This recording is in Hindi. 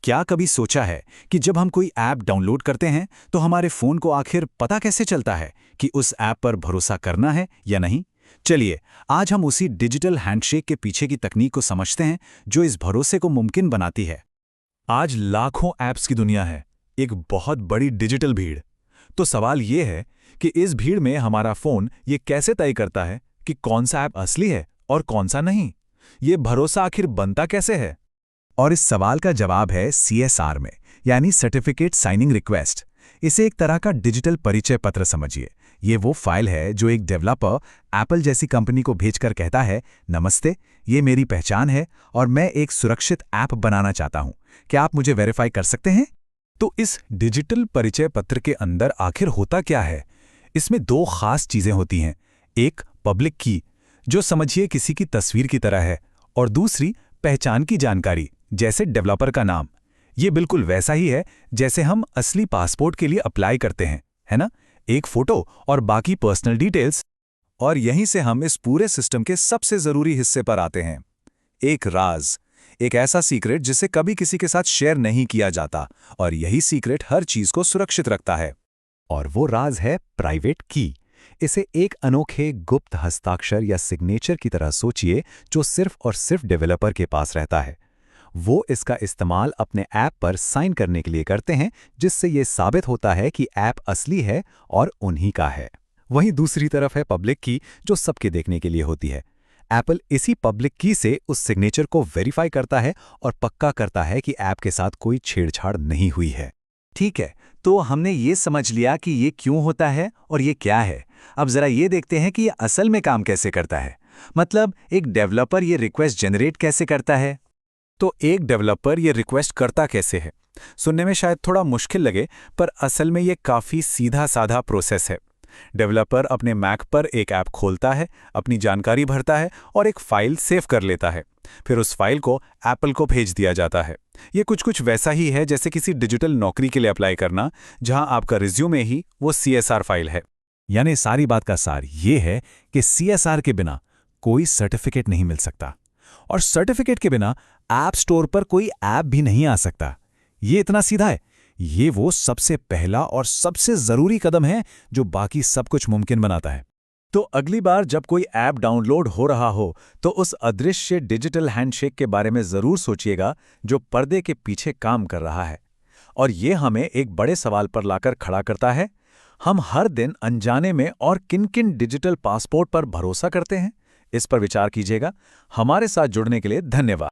क्या कभी सोचा है कि जब हम कोई ऐप डाउनलोड करते हैं तो हमारे फ़ोन को आखिर पता कैसे चलता है कि उस ऐप पर भरोसा करना है या नहीं? चलिए, आज हम उसी डिजिटल हैंडशेक के पीछे की तकनीक को समझते हैं जो इस भरोसे को मुमकिन बनाती है। आज लाखों ऐप्स की दुनिया है, एक बहुत बड़ी डिजिटल भीड़। तो सवाल ये है कि इस भीड़ में हमारा फ़ोन ये कैसे तय करता है कि कौन सा ऐप असली है और कौन सा नहीं? ये भरोसा आखिर बनता कैसे है? और इस सवाल का जवाब है CSR में, यानी सर्टिफिकेट साइनिंग रिक्वेस्ट। इसे एक तरह का डिजिटल परिचय पत्र समझिए। ये वो फाइल है जो एक डेवलपर एप्पल जैसी कंपनी को भेजकर कहता है, नमस्ते, ये मेरी पहचान है और मैं एक सुरक्षित ऐप बनाना चाहता हूँ। क्या आप मुझे वेरीफाई कर सकते हैं? तो इस डिजिटल परिचय पत्र के अंदर आखिर होता क्या है? इसमें दो खास चीजें होती हैं। एक पब्लिक की, जो समझिए किसी की तस्वीर की तरह है, और दूसरी पहचान की जानकारी, जैसे डेवलपर का नाम। ये बिल्कुल वैसा ही है जैसे हम असली पासपोर्ट के लिए अप्लाई करते हैं, है ना? एक फोटो और बाकी पर्सनल डिटेल्स। और यहीं से हम इस पूरे सिस्टम के सबसे जरूरी हिस्से पर आते हैं, एक राज। एक ऐसा सीक्रेट जिसे कभी किसी के साथ शेयर नहीं किया जाता, और यही सीक्रेट हर चीज को सुरक्षित रखता है। और वो राज है प्राइवेट की। इसे एक अनोखे गुप्त हस्ताक्षर या सिग्नेचर की तरह सोचिए, जो सिर्फ और सिर्फ डेवलपर के पास रहता है। वो इसका इस्तेमाल अपने ऐप पर साइन करने के लिए करते हैं, जिससे ये साबित होता है कि ऐप असली है और उन्हीं का है। वहीं दूसरी तरफ है पब्लिक की, जो सबके देखने के लिए होती है। एप्पल इसी पब्लिक की से उस सिग्नेचर को वेरीफाई करता है और पक्का करता है कि ऐप के साथ कोई छेड़छाड़ नहीं हुई है। ठीक है, तो हमने ये समझ लिया कि ये क्यों होता है और ये क्या है। अब जरा ये देखते हैं कि ये असल में काम कैसे करता है। मतलब एक डेवलपर ये रिक्वेस्ट जनरेट कैसे करता है। तो एक डेवलपर ये रिक्वेस्ट करता कैसे है? सुनने में शायद थोड़ा मुश्किल लगे, पर असल में ये काफ़ी सीधा साधा प्रोसेस है। डेवलपर अपने मैक पर एक ऐप खोलता है, अपनी जानकारी भरता है और एक फाइल सेव कर लेता है। फिर उस फाइल को एप्पल को भेज दिया जाता है। ये कुछ वैसा ही है जैसे किसी डिजिटल नौकरी के लिए अप्लाई करना, जहां आपका रिज्यूमे ही वो CSR फाइल है। यानी सारी बात का सार ये है कि CSR के बिना कोई सर्टिफिकेट नहीं मिल सकता, और सर्टिफिकेट के बिना ऐप स्टोर पर कोई ऐप भी नहीं आ सकता। ये इतना सीधा है। ये वो सबसे पहला और सबसे जरूरी कदम है जो बाकी सब कुछ मुमकिन बनाता है। तो अगली बार जब कोई ऐप डाउनलोड हो रहा हो, तो उस अदृश्य डिजिटल हैंडशेक के बारे में जरूर सोचिएगा, जो पर्दे के पीछे काम कर रहा है। और ये हमें एक बड़े सवाल पर लाकर खड़ा करता है, हम हर दिन अनजाने में और किन किन डिजिटल पासपोर्ट पर भरोसा करते हैं? इस पर विचार कीजिएगा। हमारे साथ जुड़ने के लिए धन्यवाद।